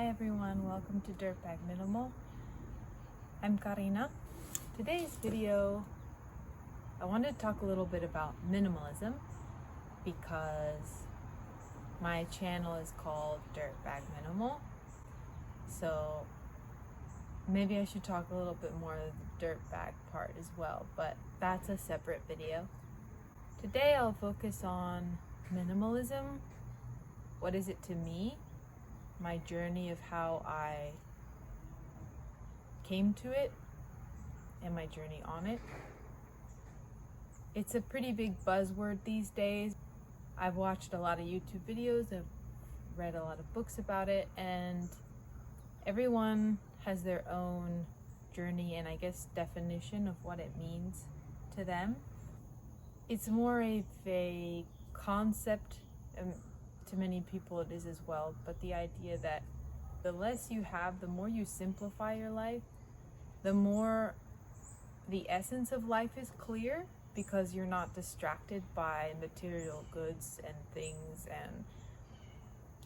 Hi everyone, welcome to Dirtbag Minimal. I'm Karina. Today's video, I wanted to talk a little bit about minimalism because my channel is called Dirtbag Minimal. So maybe I should talk a little bit more of the dirtbag part as well, but that's a separate video. Today I'll focus on minimalism. What is it to me? My journey of how I came to it and my journey on it. It's a pretty big buzzword these days. I've watched a lot of YouTube videos, I've read a lot of books about it, and everyone has their own journey and I guess definition of what it means to them. It's more of a concept, to many people it is as well, but the idea that the less you have, the more you simplify your life, the more the essence of life is clear because you're not distracted by material goods and things. And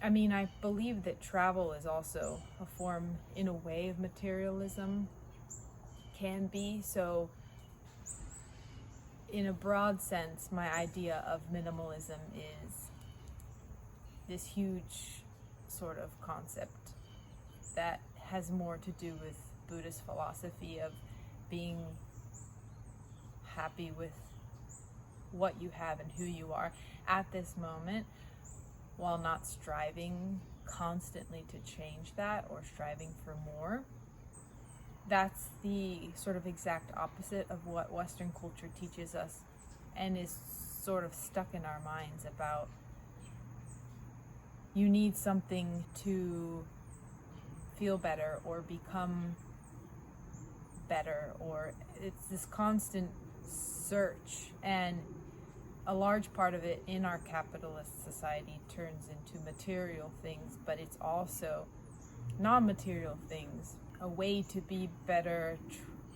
I mean, I believe that travel is also a form, in a way, of materialism, can be. So in a broad sense, my idea of minimalism is this huge sort of concept that has more to do with Buddhist philosophy of being happy with what you have and who you are at this moment, while not striving constantly to change that or striving for more. That's the sort of exact opposite of what Western culture teaches us and is sort of stuck in our minds about you need something to feel better or become better, or it's this constant search, and a large part of it in our capitalist society turns into material things, but it's also non-material things, a way to be better,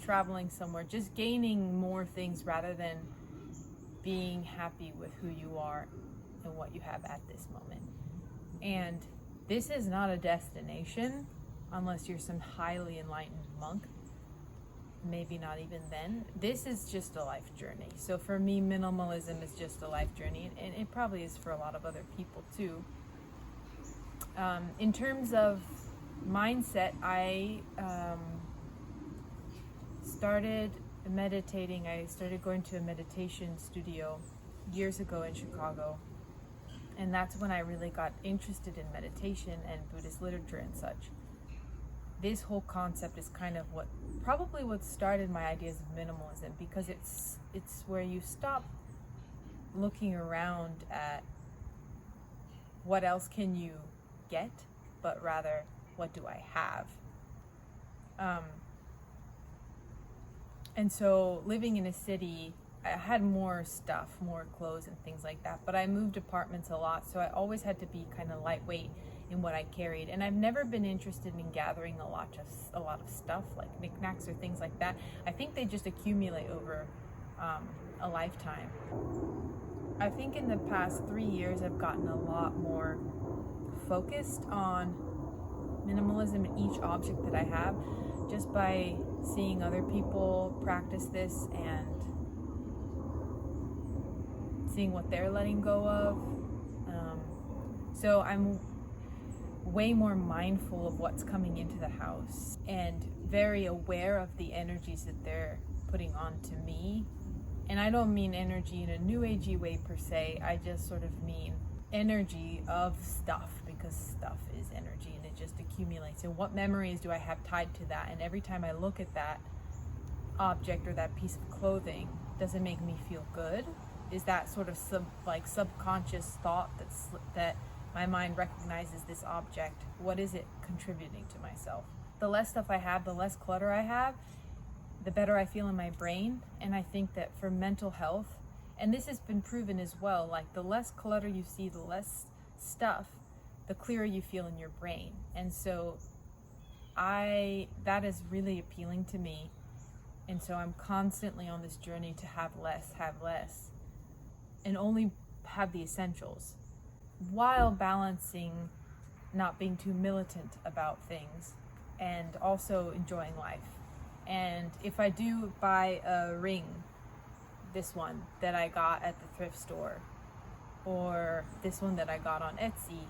traveling somewhere, just gaining more things rather than being happy with who you are and what you have at this moment. And this is not a destination unless you're some highly enlightened monk. Maybe not even then. This is just a life journey. So for me, minimalism is just a life journey, and it probably is for a lot of other people too. In terms of mindset, I started meditating. I started going to a meditation studio years ago in Chicago. And that's when I really got interested in meditation and Buddhist literature and such. This whole concept is kind of what started my ideas of minimalism, because it's where you stop looking around at what else can you get, but rather what do I have. And so living in a city, I had more stuff, more clothes and things like that, but I moved apartments a lot, so I always had to be kind of lightweight in what I carried. And I've never been interested in gathering a lot of stuff like knickknacks or things like that. I think they just accumulate over a lifetime. I think in the past 3 years I've gotten a lot more focused on minimalism in each object that I have, just by seeing other people practice this and seeing what they're letting go of. So I'm way more mindful of what's coming into the house and very aware of the energies that they're putting on to me. And I don't mean energy in a new agey way per se, I just sort of mean energy of stuff, because stuff is energy and it just accumulates. And what memories do I have tied to that? And every time I look at that object or that piece of clothing, does it make me feel good? Is that sort of subconscious thought that my mind recognizes this object? What is it contributing to myself? The less stuff I have, the less clutter I have, the better I feel in my brain. And I think that for mental health, and this has been proven as well, like the less clutter you see, the less stuff, the clearer you feel in your brain. And so that is really appealing to me. And so I'm constantly on this journey to have less, and only have the essentials, while balancing not being too militant about things, and also enjoying life. And if I do buy a ring, this one that I got at the thrift store, or this one that I got on Etsy,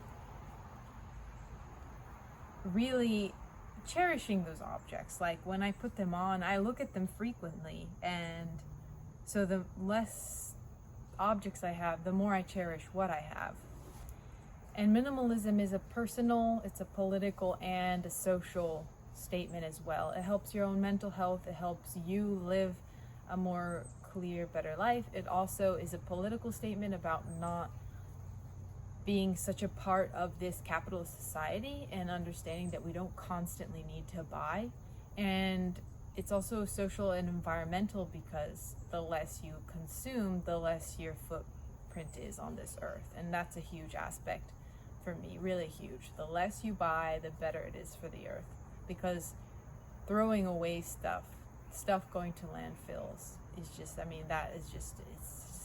really cherishing those objects. Like when I put them on, I look at them frequently, and so the less objects I have, the more I cherish what I have. And minimalism is a personal, it's a political, and a social statement as well. It helps your own mental health. It helps you live a more clear, better life. It also is a political statement about not being such a part of this capitalist society and understanding that we don't constantly need to buy. And it's also social and environmental, because the less you consume, the less your footprint is on this earth. And that's a huge aspect for me, really huge. The less you buy, the better it is for the earth, because throwing away stuff going to landfills is just, it just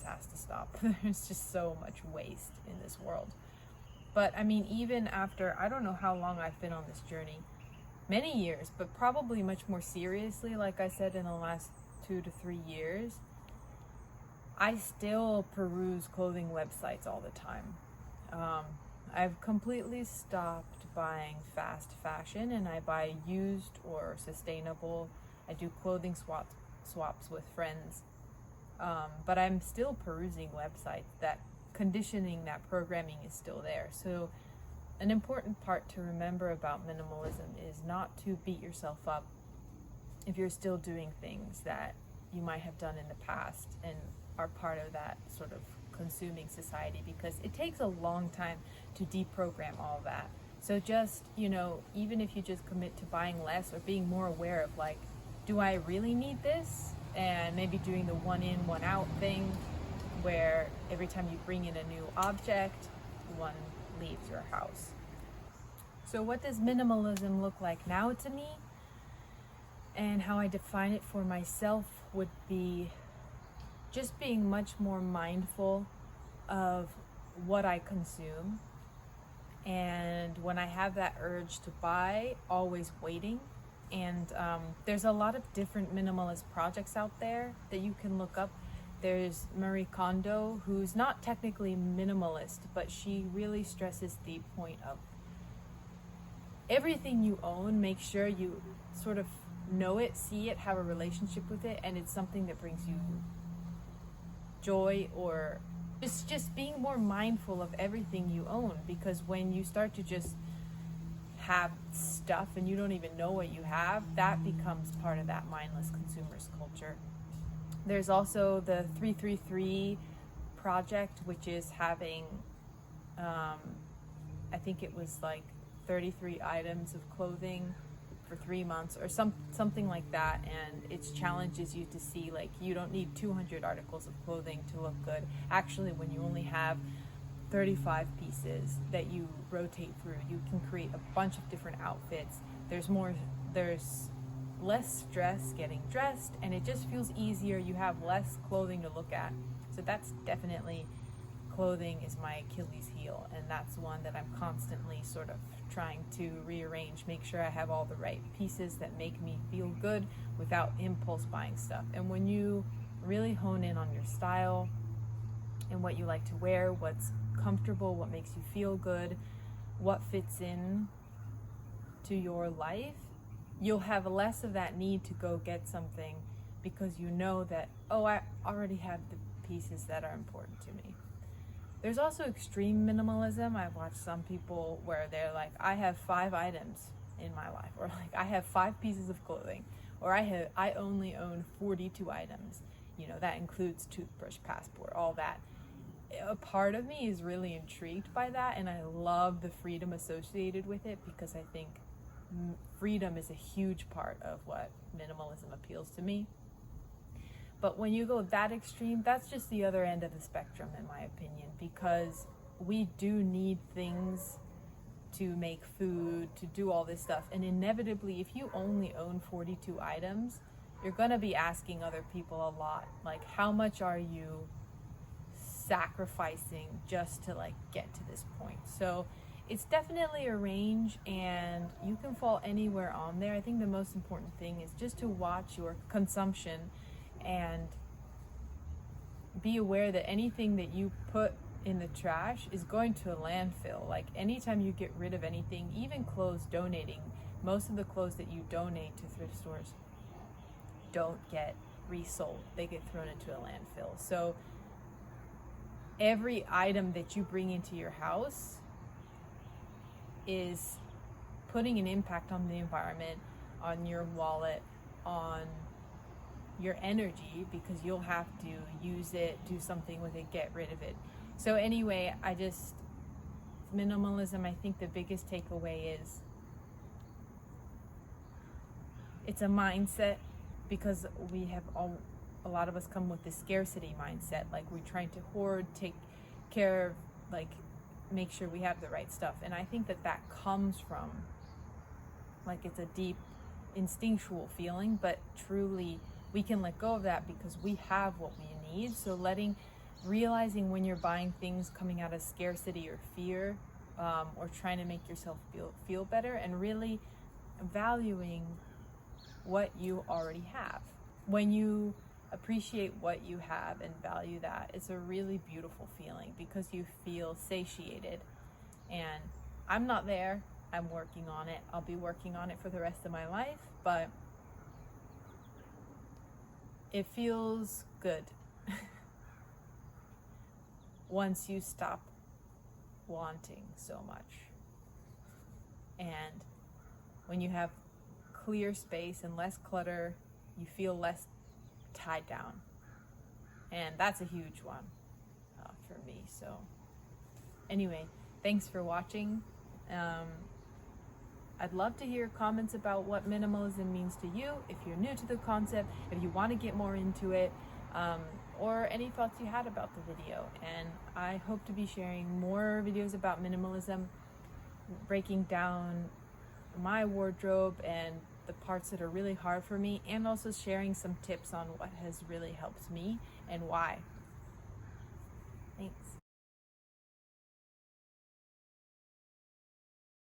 has to stop. There's just so much waste in this world. But even after, I don't know how long I've been on this journey, many years, but probably much more seriously, like I said, in the last 2 to 3 years, I still peruse clothing websites all the time. I've completely stopped buying fast fashion, and I buy used or sustainable. I do clothing swaps with friends, but I'm still perusing websites. That conditioning, that programming is still there. So an important part to remember about minimalism is not to beat yourself up if you're still doing things that you might have done in the past and are part of that sort of consuming society, because it takes a long time to deprogram all that. So just, even if you just commit to buying less or being more aware of, like, do I really need this? And maybe doing the one in, one out thing, where every time you bring in a new object, one leaves your house. So what does minimalism look like now to me? And how I define it for myself would be just being much more mindful of what I consume. And when I have that urge to buy, always waiting. And there's a lot of different minimalist projects out there that you can look up. There's Marie Kondo, who's not technically minimalist, but she really stresses the point of everything you own, make sure you sort of know it, see it, have a relationship with it, and it's something that brings you joy, or just being more mindful of everything you own. Because when you start to just have stuff and you don't even know what you have, that becomes part of that mindless consumers culture. There's also the 333 project, which is having I think it was like 33 items of clothing for 3 months or something like that, and it challenges you to see, like, you don't need 200 articles of clothing to look good. Actually, when you only have 35 pieces that you rotate through, you can create a bunch of different outfits. There's less stress getting dressed, and it just feels easier. You have less clothing to look at. So that's definitely, clothing is my Achilles heel, and that's one that I'm constantly sort of trying to rearrange, make sure I have all the right pieces that make me feel good without impulse buying stuff. And when you really hone in on your style and what you like to wear, what's comfortable, what makes you feel good, what fits in to your life, you'll have less of that need to go get something, because you know that, oh, I already have the pieces that are important to me. There's also extreme minimalism. I've watched some people where they're like, I have 5 items in my life, or like, I have 5 pieces of clothing, or I only own 42 items. That includes toothbrush, passport, all that. A part of me is really intrigued by that, and I love the freedom associated with it, because I think freedom is a huge part of what minimalism appeals to me. But when you go that extreme, that's just the other end of the spectrum, in my opinion, because we do need things to make food, to do all this stuff. And inevitably, if you only own 42 items, you're going to be asking other people a lot. Like, how much are you sacrificing just to, like, get to this point? So it's definitely a range, and you can fall anywhere on there. I think the most important thing is just to watch your consumption and be aware that anything that you put in the trash is going to a landfill. Like anytime you get rid of anything, even clothes, donating, most of the clothes that you donate to thrift stores don't get resold. They get thrown into a landfill. So every item that you bring into your house is putting an impact on the environment, on your wallet, on your energy, because you'll have to use it, do something with it, get rid of it. So anyway, minimalism, I think the biggest takeaway is it's a mindset, because we have a lot of us come with this scarcity mindset, like we're trying to hoard, take care of, like make sure we have the right stuff. And I think that comes from, like, it's a deep instinctual feeling, but truly we can let go of that because we have what we need. So realizing when you're buying things coming out of scarcity or fear, or trying to make yourself feel better, and really valuing what you already have. When you appreciate what you have and value that, it's a really beautiful feeling, because you feel satiated. And I'm not there. I'm working on it. I'll be working on it for the rest of my life, but it feels good once you stop wanting so much. And when you have clear space and less clutter, you feel less tied down. And that's a huge one for me. So anyway, thanks for watching. I'd love to hear comments about what minimalism means to you, if you're new to the concept, if you want to get more into it, or any thoughts you had about the video. And I hope to be sharing more videos about minimalism, breaking down my wardrobe and the parts that are really hard for me, and also sharing some tips on what has really helped me and why. Thanks.